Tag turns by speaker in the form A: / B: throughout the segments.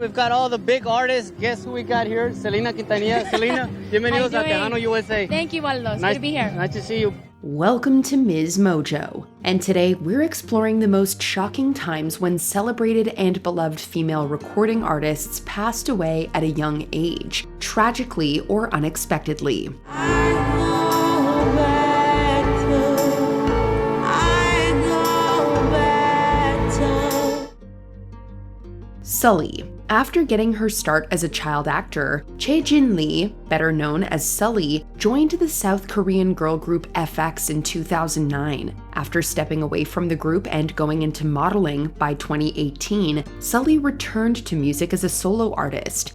A: We've got all the big artists. Guess who we got here? Selena Quintanilla. Selena, bienvenidos a Tejano USA.
B: Thank you, Waldo. Nice to be here.
A: Nice to see you.
C: Welcome to Ms. Mojo, and today we're exploring the most shocking times when celebrated and beloved female recording artists passed away at a young age, tragically or unexpectedly. Sulli. After getting her start as a child actor, Chae-jin Lee, better known as Sulli, joined the South Korean girl group FX in 2009. After stepping away from the group and going into modeling by 2018, Sulli returned to music as a solo artist.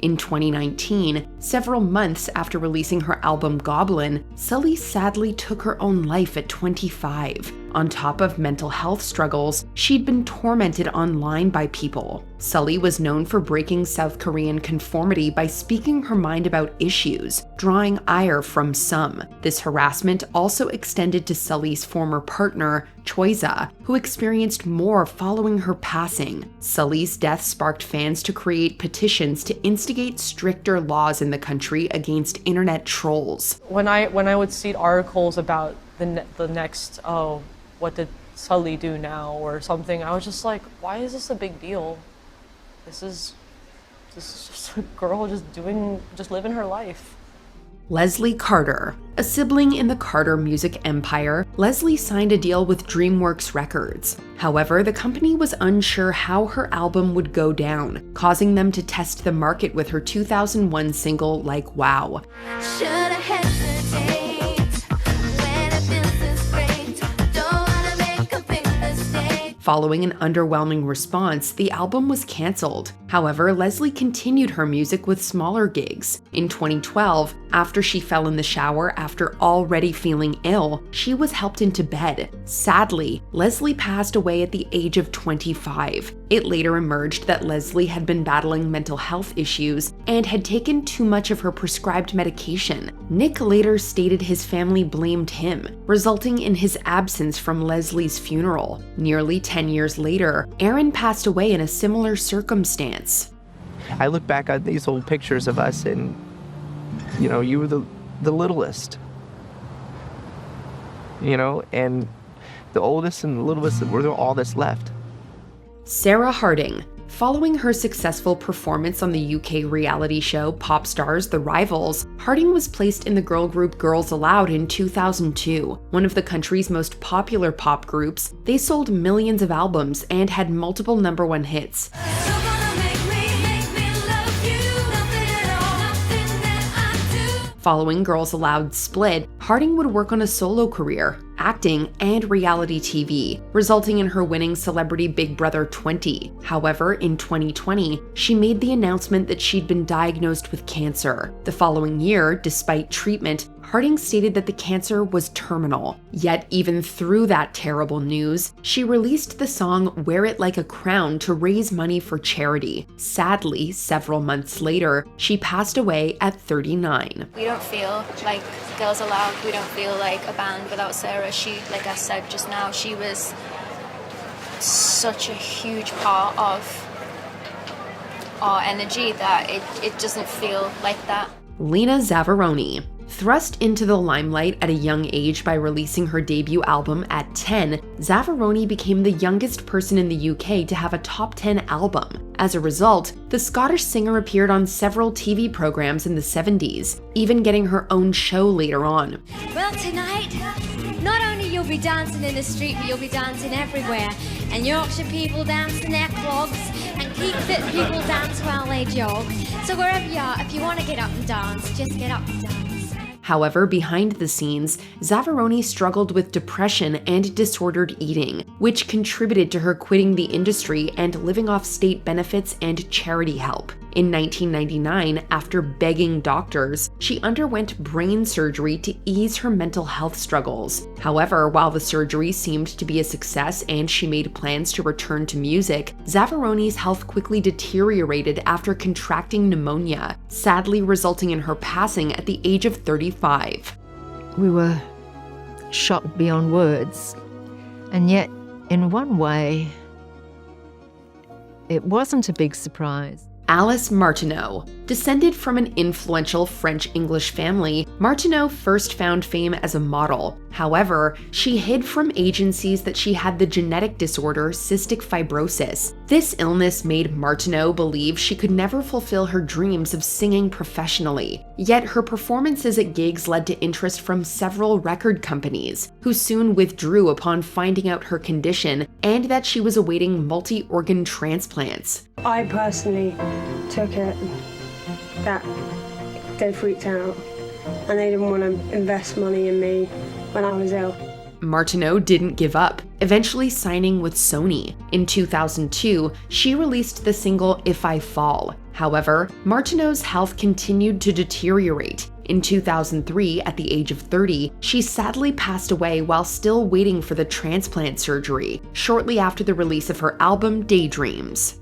C: In 2019, several months after releasing her album Goblin, Sulli sadly took her own life at 25. On top of mental health struggles, she'd been tormented online by people. Sulli was known for breaking South Korean conformity by speaking her mind about issues, drawing ire from some. This harassment also extended to Sulli's former partner, Choiza, who experienced more following her passing. Sulli's death sparked fans to create petitions to instigate stricter laws in the country against internet trolls.
D: When I would see articles about the next, what did Sulli do now or something, I was just like, why is this a big deal? This is just a girl just living her life.
C: Leslie Carter. A sibling in the Carter music empire, Leslie signed a deal with DreamWorks Records. However, the company was unsure how her album would go down, causing them to test the market with her 2001 single Like Wow. Following an underwhelming response, the album was cancelled. However, Leslie continued her music with smaller gigs. In 2012, after she fell in the shower after already feeling ill, she was helped into bed. Sadly, Leslie passed away at the age of 25. It later emerged that Leslie had been battling mental health issues and had taken too much of her prescribed medication. Nick later stated his family blamed him, resulting in his absence from Leslie's funeral. Nearly 10 years later, Aaron passed away in a similar circumstance.
E: I look back at these old pictures of us and, you were the littlest. And the oldest and the littlest were all that's left.
C: Sarah Harding. Following her successful performance on the UK reality show Pop Stars The Rivals, Harding was placed in the girl group Girls Aloud in 2002. One of the country's most popular pop groups, they sold millions of albums and had multiple #1 hits. Following Girls Aloud's split, Harding would work on a solo career, acting, and reality TV, resulting in her winning Celebrity Big Brother 20. However, in 2020, she made the announcement that she'd been diagnosed with cancer. The following year, despite treatment, Harding stated that the cancer was terminal. Yet, even through that terrible news, she released the song Wear It Like a Crown to raise money for charity. Sadly, several months later, she passed away at 39.
B: We don't feel like Girls Aloud, we don't feel like a band without Sarah. She, like I said just now, she was such a huge part of our energy that it doesn't feel like that.
C: Lena Zavaroni. Thrust into the limelight at a young age by releasing her debut album at 10, Zavaroni became the youngest person in the UK to have a top 10 album. As a result, the Scottish singer appeared on several TV programs in the 70s, even getting her own show later on.
F: Well, tonight, not only you'll be dancing in the street, but you'll be dancing everywhere. And Yorkshire people dance to their clogs, and Keep Fit people dance while they jog. So wherever you are, if you want to get up and dance, just get up and dance.
C: However, behind the scenes, Zavaroni struggled with depression and disordered eating, which contributed to her quitting the industry and living off state benefits and charity help. In 1999, after begging doctors, she underwent brain surgery to ease her mental health struggles. However, while the surgery seemed to be a success and she made plans to return to music, Zavaroni's health quickly deteriorated after contracting pneumonia, sadly resulting in her passing at the age of 35.
G: We were shocked beyond words, and yet In one way, it wasn't a big surprise.
C: Alice Martineau. Descended from an influential French-English family, Martineau first found fame as a model. However, she hid from agencies that she had the genetic disorder cystic fibrosis. This illness made Martineau believe she could never fulfill her dreams of singing professionally. Yet her performances at gigs led to interest from several record companies, who soon withdrew upon finding out her condition and that she was awaiting multi-organ transplants.
H: I personally took it that they freaked out and they didn't want to invest money in me when I was ill.
C: Martineau didn't give up, eventually signing with Sony. In 2002, she released the single If I Fall. However, Martineau's health continued to deteriorate. In 2003, at the age of 30, she sadly passed away while still waiting for the transplant surgery, shortly after the release of her album Daydreams.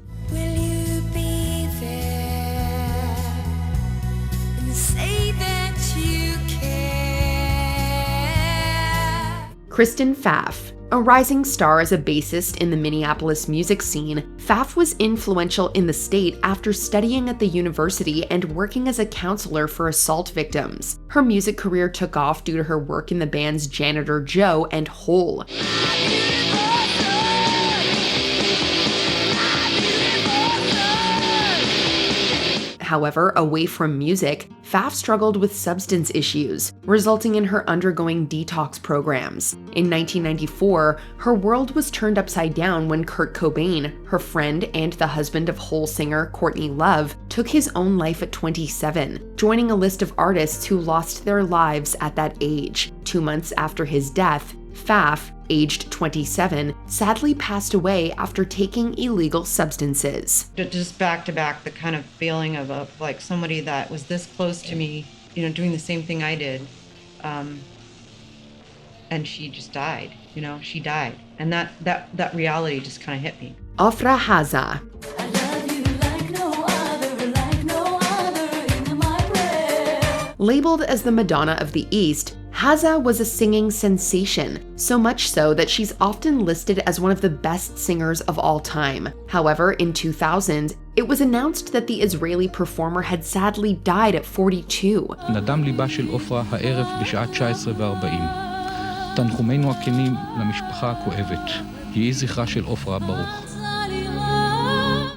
C: Kristen Pfaff. A rising star as a bassist in the Minneapolis music scene, Pfaff was influential in the state after studying at the university and working as a counselor for assault victims. Her music career took off due to her work in the bands Janitor Joe and Hole. However, away from music, Pfaff struggled with substance issues, resulting in her undergoing detox programs. In 1994, her world was turned upside down when Kurt Cobain, her friend and the husband of Hole singer Courtney Love, took his own life at 27, joining a list of artists who lost their lives at that age. 2 months after his death, Pfaff, aged 27, sadly passed away after taking illegal substances.
I: Just back to back, the kind of feeling of like somebody that was this close to me, doing the same thing I did, and she just died. She died, and that reality just kind of hit me.
C: Ofra Haza. Labeled as the Madonna of the East, Haza was a singing sensation, so much so that she's often listed as one of the best singers of all time. However, in 2000, it was announced that the Israeli performer had sadly died at 42.
J: נדם ליבה של עופרה הערב בשעה 19:40. תנחומינו הכנים למשפחה הכואבת. יהי זכרה של עופרה ברוך.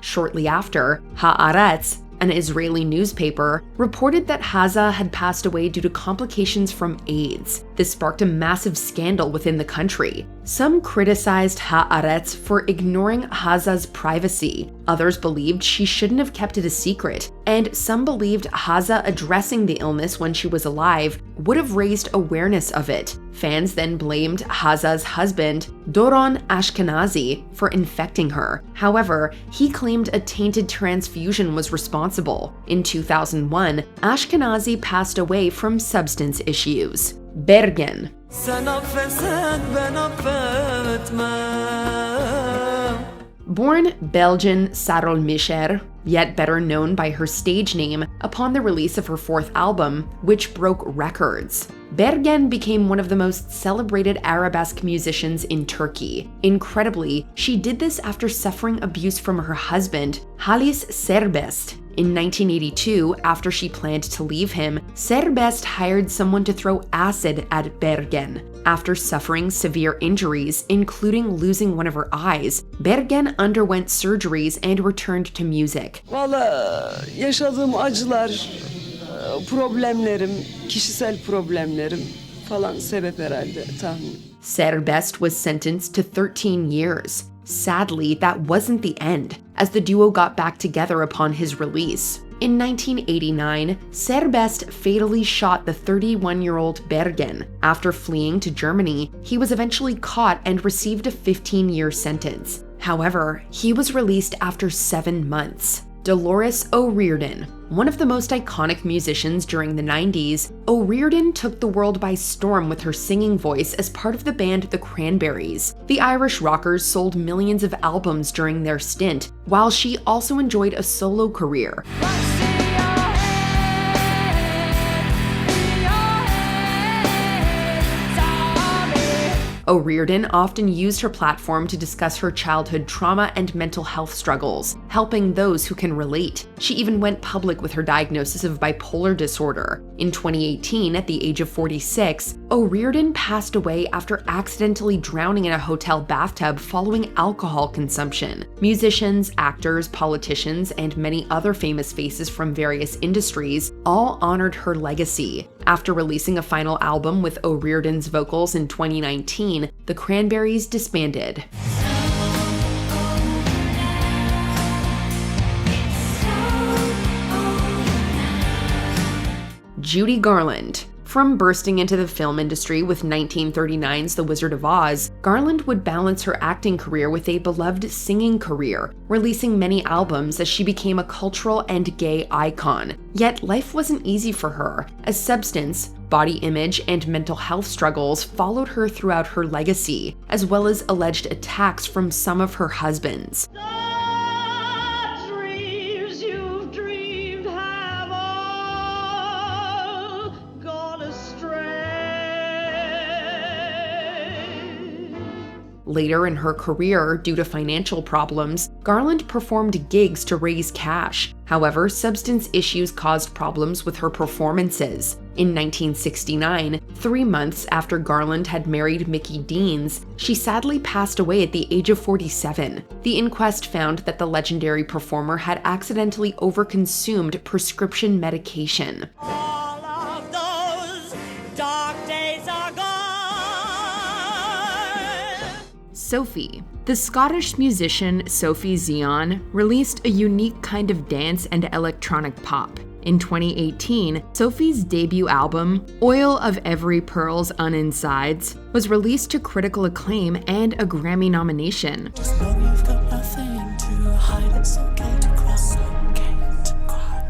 C: Shortly after, Haaretz, an Israeli newspaper, reported that Haza had passed away due to complications from AIDS. This sparked a massive scandal within the country. Some criticized Haaretz for ignoring Haza's privacy. Others believed she shouldn't have kept it a secret. And some believed Haza addressing the illness when she was alive would have raised awareness of it. Fans then blamed Haza's husband, Doron Ashkenazi, for infecting her. However, he claimed a tainted transfusion was responsible. In 2001, Ashkenazi passed away from substance issues. Bergen. Born Belgian Sarol Mischer, yet better known by her stage name upon the release of her fourth album, which broke records. Bergen became one of the most celebrated arabesque musicians in Turkey. Incredibly, she did this after suffering abuse from her husband, Halis Serbest. In 1982, after she planned to leave him, Serbest hired someone to throw acid at Bergen. After suffering severe injuries, including losing one of her eyes, Bergen underwent surgeries and returned to music.
H: Vallahi yaşadığım acılar, problemlerim, kişisel problemlerim falan sebep herhalde tahmin.
C: Serbest was sentenced to 13 years. Sadly, that wasn't the end, as the duo got back together upon his release. In 1989, Serbest fatally shot the 31-year-old Bergen. After fleeing to Germany, he was eventually caught and received a 15-year sentence. However, he was released after 7 months. Dolores O'Riordan. One of the most iconic musicians during the 90s, O'Riordan took the world by storm with her singing voice as part of the band The Cranberries. The Irish rockers sold millions of albums during their stint, while she also enjoyed a solo career. O'Riordan often used her platform to discuss her childhood trauma and mental health struggles, helping those who can relate. She even went public with her diagnosis of bipolar disorder. In 2018, at the age of 46, O'Riordan passed away after accidentally drowning in a hotel bathtub following alcohol consumption. Musicians, actors, politicians, and many other famous faces from various industries all honored her legacy. After releasing a final album with O'Riordan's vocals in 2019, the Cranberries disbanded. Judy Garland. From bursting into the film industry with 1939's The Wizard of Oz, Garland would balance her acting career with a beloved singing career, releasing many albums as she became a cultural and gay icon. Yet life wasn't easy for her, as substance, body image, and mental health struggles followed her throughout her legacy, as well as alleged attacks from some of her husbands. Later in her career, due to financial problems, Garland performed gigs to raise cash. However, substance issues caused problems with her performances. In 1969, 3 months after Garland had married Mickey Deans, she sadly passed away at the age of 47. The inquest found that the legendary performer had accidentally overconsumed prescription medication. Sophie. The Scottish musician Sophie Zion released a unique kind of dance and electronic pop. In 2018, Sophie's debut album, Oil of Every Pearl's Uninsides, was released to critical acclaim and a Grammy nomination.
K: Just know you've got nothing to hide, it's okay to cross, okay to cry.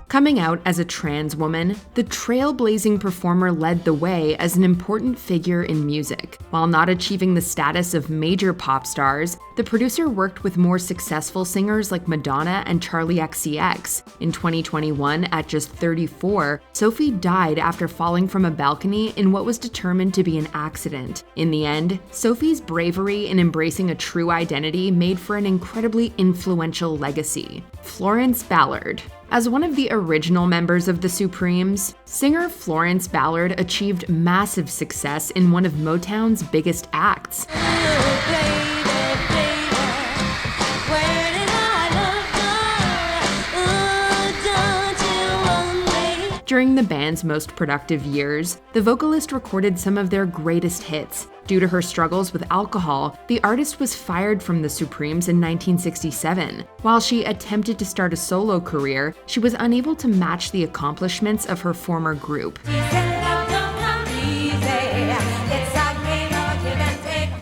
C: Coming out as a trans woman, the trailblazing performer led the way as an important figure in music. While not achieving the status of major pop stars, the producer worked with more successful singers like Madonna and Charli XCX. In 2021, at just 34, Sophie died after falling from a balcony in what was determined to be an accident. In the end, Sophie's bravery in embracing a true identity made for an incredibly influential legacy. Florence Ballard. As one of the original members of the Supremes, singer Florence Ballard achieved massive success in one of Motown's biggest acts. During the band's most productive years, the vocalist recorded some of their greatest hits. Due to her struggles with alcohol, the artist was fired from the Supremes in 1967. While she attempted to start a solo career, she was unable to match the accomplishments of her former group.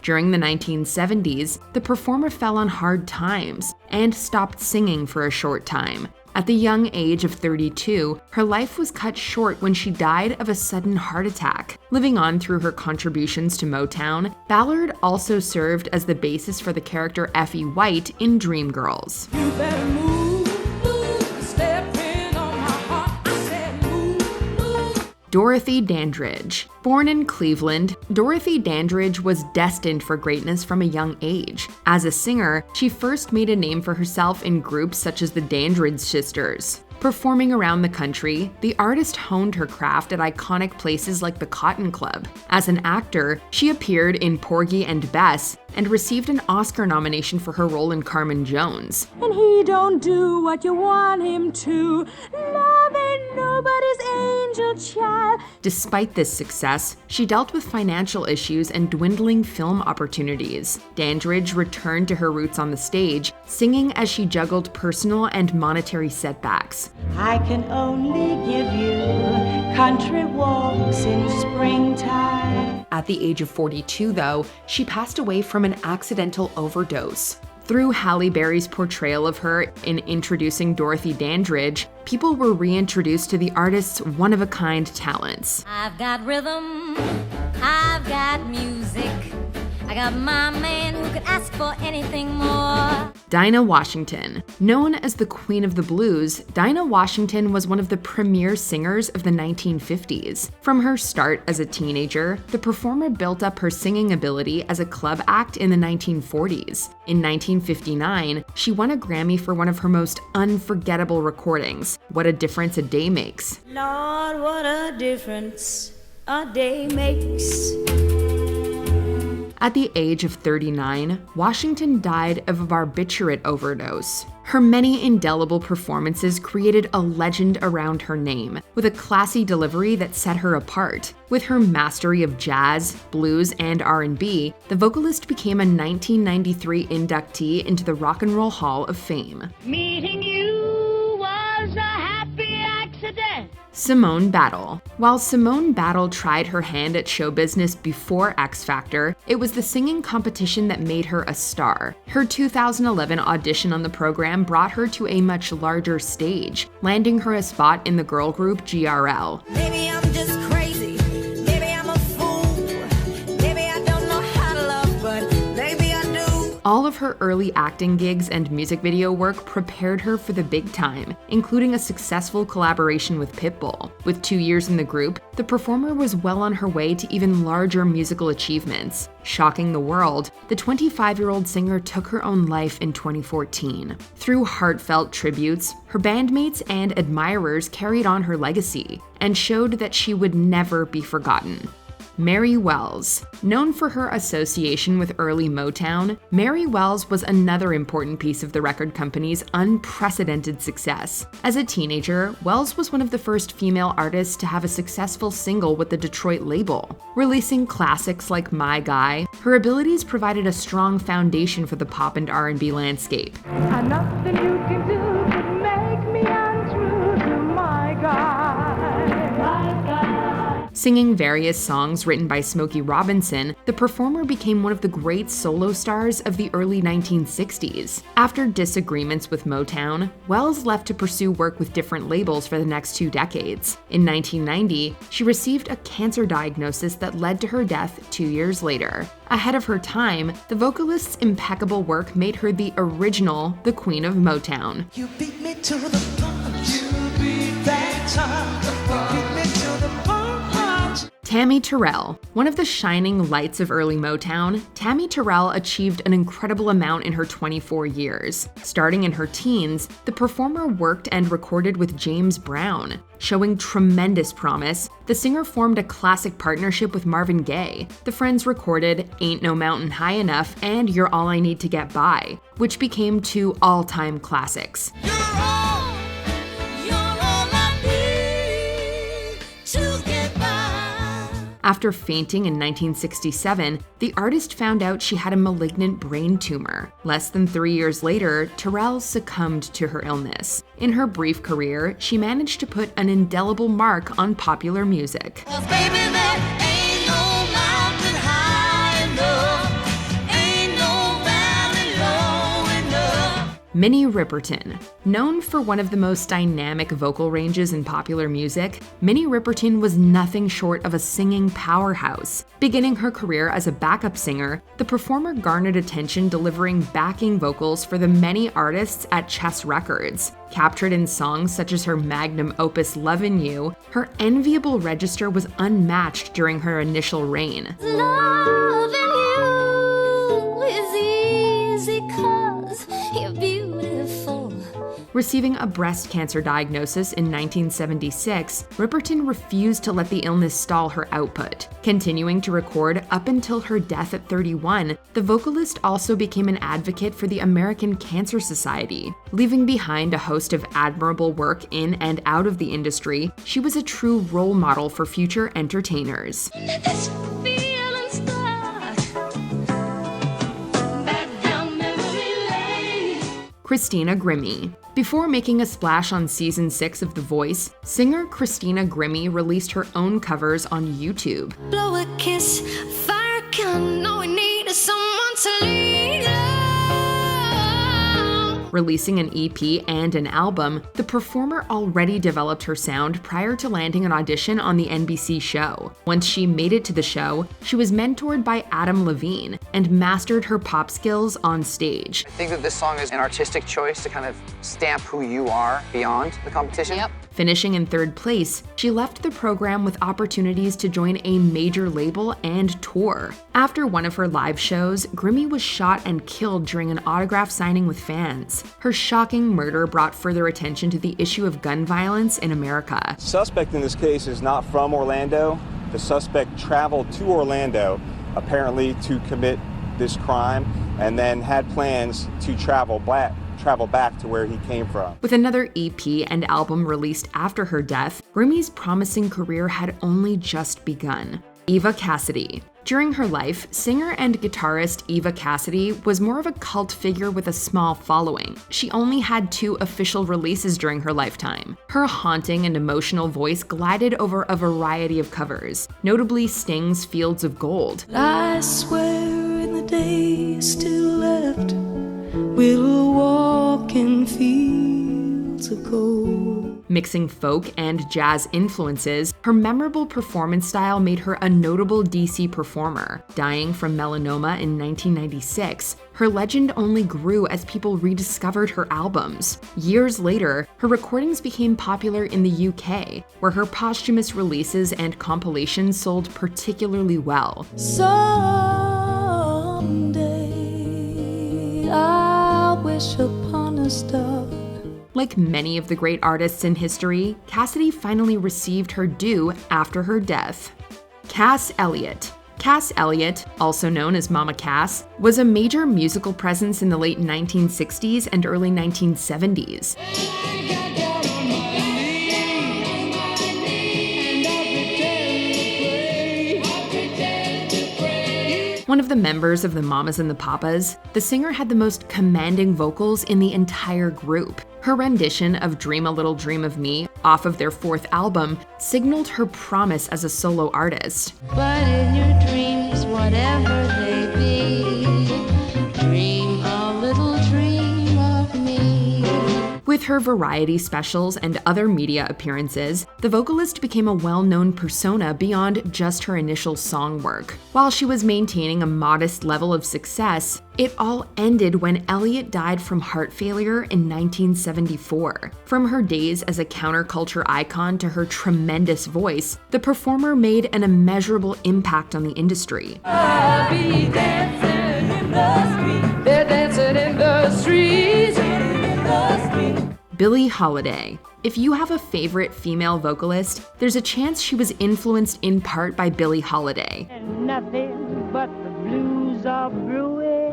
C: During the 1970s, the performer fell on hard times and stopped singing for a short time. At the young age of 32, her life was cut short when she died of a sudden heart attack. Living on through her contributions to Motown, Ballard also served as the basis for the character Effie White in Dreamgirls.
K: You better move, step in on my heart, I said move.
C: Dorothy Dandridge. Born in Cleveland, Dorothy Dandridge was destined for greatness from a young age. As a singer, she first made a name for herself in groups such as the Dandridge Sisters. Performing around the country, the artist honed her craft at iconic places like the Cotton Club. As an actor, she appeared in Porgy and Bess and received an Oscar nomination for her role in Carmen Jones.
K: And he don't do what you want him to. Love ain't nobody's angel child.
C: Despite this success, she dealt with financial issues and dwindling film opportunities. Dandridge returned to her roots on the stage, singing as she juggled personal and monetary setbacks.
K: I can only give you country walks in springtime.
C: At the age of 42, though, she passed away from an accidental overdose. Through Halle Berry's portrayal of her in introducing Dorothy Dandridge, people were reintroduced to the artist's one-of-a-kind talents.
F: I've got rhythm, I've got music, I got my man who could ask for anything more.
C: Dinah Washington. Known as the Queen of the Blues, Dinah Washington was one of the premier singers of the 1950s. From her start as a teenager, the performer built up her singing ability as a club act in the 1940s. In 1959, she won a Grammy for one of her most unforgettable recordings, What a Difference a Day Makes.
K: Lord, what a difference a day makes.
C: At the age of 39, Washington died of a barbiturate overdose. Her many indelible performances created a legend around her name, with a classy delivery that set her apart. With her mastery of jazz, blues, and R&B, the vocalist became a 1993 inductee into the Rock and Roll Hall of Fame.
K: Meeting you was a happy accident.
C: Simone Battle. While Simone Battle tried her hand at show business before X Factor, it was the singing competition that made her a star. Her 2011 audition on the program brought her to a much larger stage, landing her a spot in the girl group GRL.
K: Maybe I'm just crazy. Maybe I'm a fool. Maybe I don't know how to love, but maybe I do.
C: All of her early acting gigs and music video work prepared her for the big time, including a successful collaboration with Pitbull. With 2 years in the group, the performer was well on her way to even larger musical achievements. Shocking the world, the 25-year-old singer took her own life in 2014. Through heartfelt tributes, her bandmates and admirers carried on her legacy and showed that she would never be forgotten. Mary Wells. Known for her association with early Motown, Mary Wells was another important piece of the record company's unprecedented success. As a teenager, Wells was one of the first female artists to have a successful single with the Detroit label. Releasing classics like My Guy, her abilities provided a strong foundation for the pop and R&B landscape.
K: And nothing you can do could make me untrue to my guy. My guy.
C: Singing various songs written by Smokey Robinson, the performer became one of the great solo stars of the early 1960s. After disagreements with Motown, Wells left to pursue work with different labels for the next 2 decades. In 1990, she received a cancer diagnosis that led to her death 2 years later. Ahead of her time, the vocalist's impeccable work made her the original The Queen of Motown.
K: You beat me to the punch. You beat that time. You beat me to the punch.
C: Tammi Terrell. One of the shining lights of early Motown, Tammi Terrell achieved an incredible amount in her 24 years. Starting in her teens, the performer worked and recorded with James Brown. Showing tremendous promise, the singer formed a classic partnership with Marvin Gaye. The friends recorded Ain't No Mountain High Enough and You're All I Need to Get By, which became 2 all-time classics. After fainting in 1967, the artist found out she had a malignant brain tumor. Less than 3 years later, Terrell succumbed to her illness. In her brief career, she managed to put an indelible mark on popular music. Minnie Riperton. Known for one of the most dynamic vocal ranges in popular music, Minnie Riperton was nothing short of a singing powerhouse. Beginning her career as a backup singer, the performer garnered attention delivering backing vocals for the many artists at Chess Records. Captured in songs such as her magnum opus Lovin' You, her enviable register was unmatched during her initial reign.
F: Loving you is easy 'cause you're beautiful.
C: Receiving a breast cancer diagnosis in 1976, Riperton refused to let the illness stall her output. Continuing to record up until her death at 31, the vocalist also became an advocate for the American Cancer Society. Leaving behind a host of admirable work in and out of the industry, she was a true role model for future entertainers. Christina Grimmie. Before making a splash on season 6 of The Voice, singer Christina Grimmie released her own covers on YouTube.
F: Blow a kiss, fire a gun, all we need is someone to lead on.
C: Releasing an EP and an album, the performer already developed her sound prior to landing an audition on the NBC show. Once she made it to the show, she was mentored by Adam Levine and mastered her pop skills on stage.
L: I think that this song is an artistic choice to kind of stamp who you are beyond the competition.
C: Yep. Finishing in 3rd place, she left the program with opportunities to join a major label and tour. After one of her live shows, Grimmie was shot and killed during an autograph signing with fans. Her shocking murder brought further attention to the issue of gun violence in America.
M: Suspect in this case is not from Orlando. The suspect traveled to Orlando, apparently to commit this crime, and then had plans to travel back to where he came from.
C: With another EP and album released after her death, Grimmie's promising career had only just begun. Eva Cassidy. During her life, singer and guitarist Eva Cassidy was more of a cult figure with a small following. She only had 2 official releases during her lifetime. Her haunting and emotional voice glided over a variety of covers, notably Sting's Fields of Gold.
K: I swear in the days still left, we'll walk in fields of gold.
C: Mixing folk and jazz influences, her memorable performance style made her a notable DC performer. Dying from melanoma in 1996, her legend only grew as people rediscovered her albums. Years later, her recordings became popular in the UK, where her posthumous releases and compilations sold particularly well.
K: Someday I'll wish upon a star.
C: Like many of the great artists in history, Cassidy finally received her due after her death. Cass Elliot. Cass Elliot, also known as Mama Cass, was a major musical presence in the late 1960s and early 1970s. One of the members of the Mamas and the Papas, the singer had the most commanding vocals in the entire group. Her rendition of Dream a Little Dream of Me, off of their 4th album, signaled her promise as a solo artist.
K: But in your dreams, whatever they be, dream a little dream of me.
C: With her variety specials and other media appearances, the vocalist became a well-known persona beyond just her initial song work. While she was maintaining a modest level of success, it all ended when Elliot died from heart failure in 1974. From her days as a counterculture icon to her tremendous voice, the performer made an immeasurable impact on the industry.
K: I'll be dancing in the street. They're dancing in the streets.
C: Billie Holiday. If you have a favorite female vocalist, there's a chance she was influenced in part by Billie Holiday.
K: And nothing but the blues are brewing.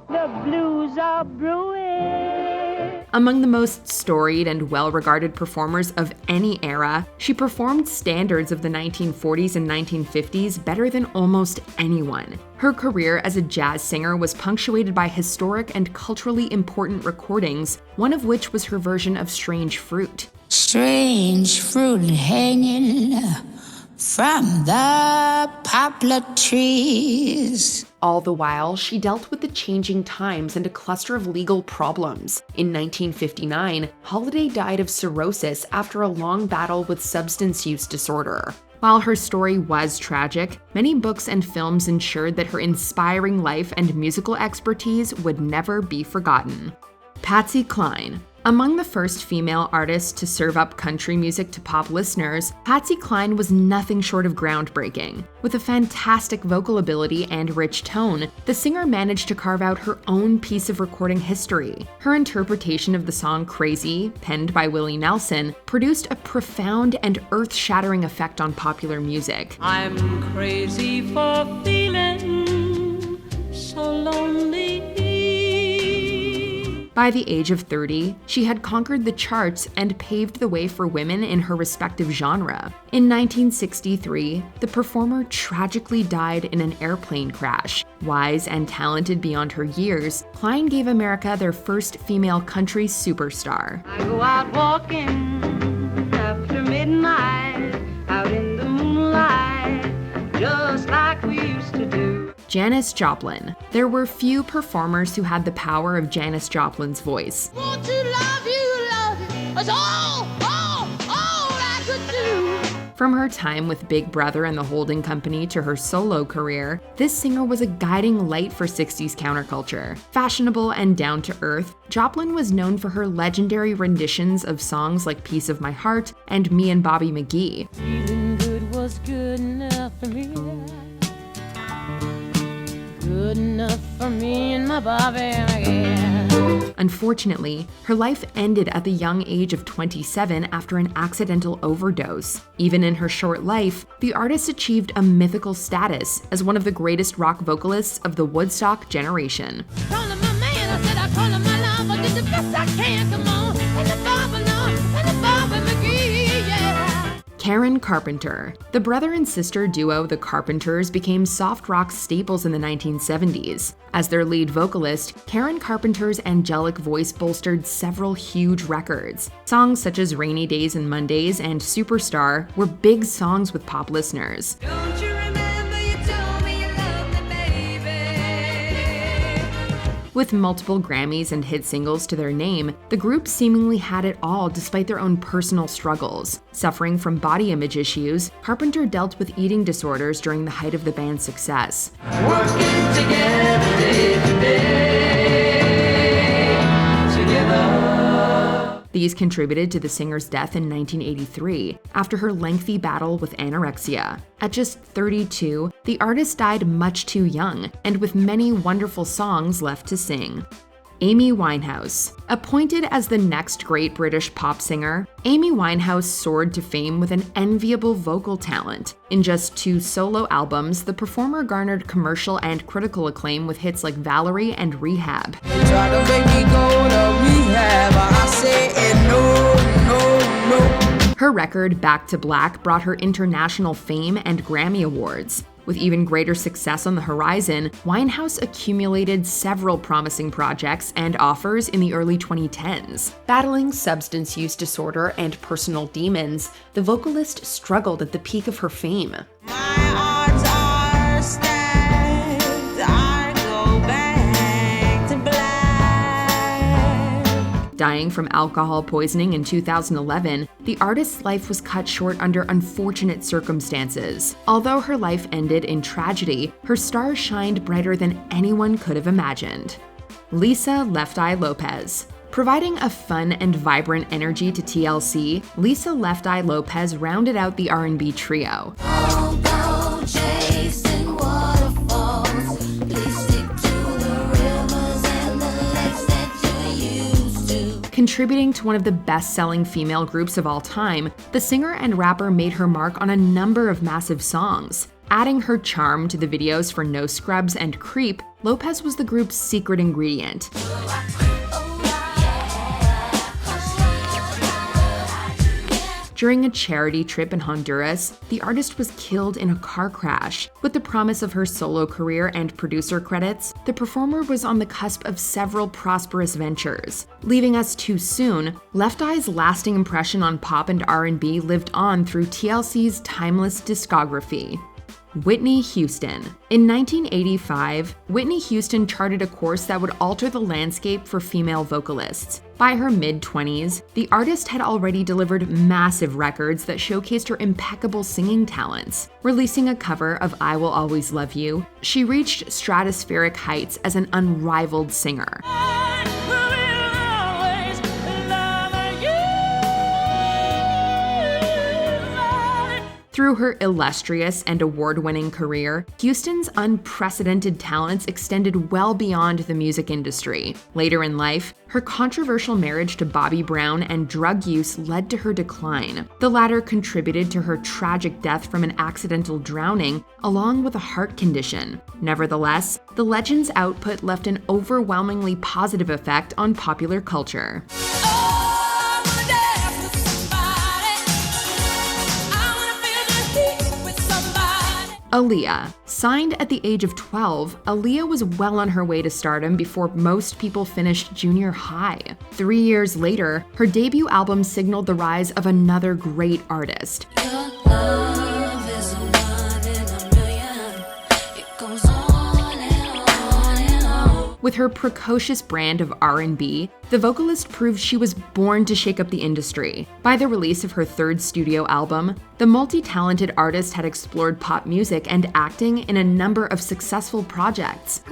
K: The blues are brewing.
C: Among the most storied and well-regarded performers of any era, she performed standards of the 1940s and 1950s better than almost anyone. Her career as a jazz singer was punctuated by historic and culturally important recordings, one of which was her version of Strange Fruit.
K: Strange fruit hanging from the poplar trees.
C: All the while, she dealt with the changing times and a cluster of legal problems. In 1959, Holiday died of cirrhosis after a long battle with substance use disorder. While her story was tragic, many books and films ensured that her inspiring life and musical expertise would never be forgotten. Patsy Cline. Among the first female artists to serve up country music to pop listeners, Patsy Cline was nothing short of groundbreaking. With a fantastic vocal ability and rich tone, the singer managed to carve out her own piece of recording history. Her interpretation of the song Crazy, penned by Willie Nelson, produced a profound and earth-shattering effect on popular music.
K: I'm crazy for feeling so lonely.
C: By the age of 30, she had conquered the charts and paved the way for women in her respective genre. In 1963, the performer tragically died in an airplane crash. Wise and talented beyond her years, Cline gave America their first female country superstar.
K: I go out walking after midnight, out in the moonlight, just like we used to do.
C: Janis Joplin. There were few performers who had the power of Janis Joplin's voice.
K: Want to love you, that's all I could do.
C: From her time with Big Brother and the Holding Company to her solo career, this singer was a guiding light for 60s counterculture. Fashionable and down to earth, Joplin was known for her legendary renditions of songs like Piece of My Heart and Me and Bobby McGee.
K: Feeling good was good enough for me. Good enough for me and my Bobby McGee.
C: Unfortunately, her life ended at the young age of 27 after an accidental overdose. Even in her short life, the artist achieved a mythical status as one of the greatest rock vocalists of the Woodstock generation.
K: Calling my man, I said I call him my love, I did the best I can, come on. And the Bobby, no, and the Bobby McGee, yeah.
C: Karen Carpenter. The brother and sister duo The Carpenters became soft rock staples in the 1970s. As their lead vocalist, Karen Carpenter's angelic voice bolstered several huge records. Songs such as Rainy Days and Mondays and Superstar were big songs with pop listeners.
K: Don't you remember you told me you loved me, baby?
C: With multiple Grammys and hit singles to their name, the group seemingly had it all despite their own personal struggles. Suffering from body image issues, Carpenter dealt with eating disorders during the height of the band's success.
K: Working together day to day, together.
C: These contributed to the singer's death in 1983 after her lengthy battle with anorexia. At just 32, the artist died much too young and with many wonderful songs left to sing. Amy Winehouse. Appointed as the next great British pop singer, Amy Winehouse soared to fame with an enviable vocal talent. In just 2 solo albums, the performer garnered commercial and critical acclaim with hits like Valerie and Rehab.
K: Try to make me go to rehab, I say no, no, no.
C: Her record, Back to Black, brought her international fame and Grammy Awards. With even greater success on the horizon, Winehouse accumulated several promising projects and offers in the early 2010s. Battling substance use disorder and personal demons, the vocalist struggled at the peak of her fame.
K: My odds are stacked, I go back to black.
C: Dying from alcohol poisoning in 2011, the artist's life was cut short under unfortunate circumstances. Although her life ended in tragedy, her star shined brighter than anyone could have imagined. Lisa Left Eye Lopez. Providing a fun and vibrant energy to TLC, Lisa Left Eye Lopez rounded out the R&B trio. Contributing to one of the best-selling female groups of all time, the singer and rapper made her mark on a number of massive songs. Adding her charm to the videos for No Scrubs and Creep, Lopez was the group's secret ingredient. During a charity trip in Honduras, the artist was killed in a car crash. With the promise of her solo career and producer credits, the performer was on the cusp of several prosperous ventures. Leaving us too soon, Left Eye's lasting impression on pop and R&B lived on through TLC's timeless discography. Whitney Houston. In 1985, Whitney Houston charted a course that would alter the landscape for female vocalists. By her mid-20s, the artist had already delivered massive records that showcased her impeccable singing talents. Releasing a cover of I Will Always Love You, she reached stratospheric heights as an unrivaled singer. Through her illustrious and award-winning career, Houston's unprecedented talents extended well beyond the music industry. Later in life, her controversial marriage to Bobby Brown and drug use led to her decline. The latter contributed to her tragic death from an accidental drowning, along with a heart condition. Nevertheless, the legend's output left an overwhelmingly positive effect on popular culture. Aaliyah. Signed at the age of 12, Aaliyah was well on her way to stardom before most people finished junior high. 3 years later, her debut album signaled the rise of another great artist. With her precocious brand of R&B, the vocalist proved she was born to shake up the industry. By the release of her third studio album, the multi-talented artist had explored pop music and acting in a number of successful projects.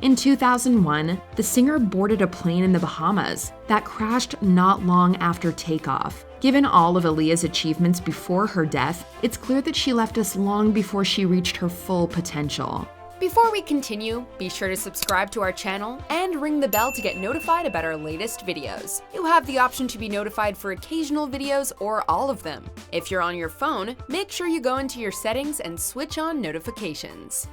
C: In 2001, the singer boarded a plane in the Bahamas that crashed not long after takeoff. Given all of Aaliyah's achievements before her death, it's clear that she left us long before she reached her full potential.
N: Before we continue, be sure to subscribe to our channel and ring the bell to get notified about our latest videos. You have the option to be notified for occasional videos or all of them. If you're on your phone, make sure you go into your settings and switch on notifications.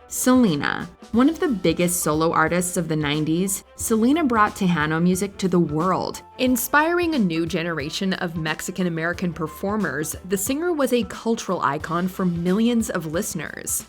C: Selena. One of the biggest solo artists of the 90s, Selena brought Tejano music to the world. Inspiring a new generation of Mexican-American performers, the singer was a cultural icon for millions of listeners.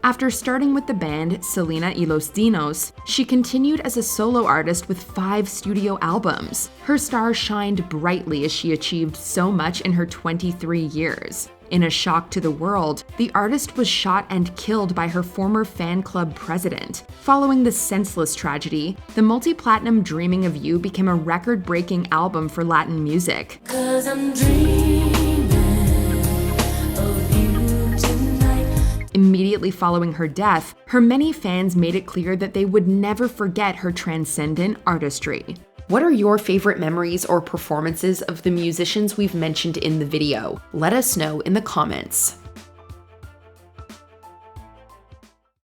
C: After starting with the band Selena y los Dinos, she continued as a solo artist with 5 studio albums. Her star shined brightly as she achieved so much in her 23 years. In a shock to the world, the artist was shot and killed by her former fan club president. Following the senseless tragedy, the multi-platinum Dreaming of You became a record-breaking album for Latin music.
K: 'Cause I'm dreaming of you tonight.
C: Immediately following her death, her many fans made it clear that they would never forget her transcendent artistry. What are your favorite memories or performances of the musicians we've mentioned in the video? Let us know in the comments.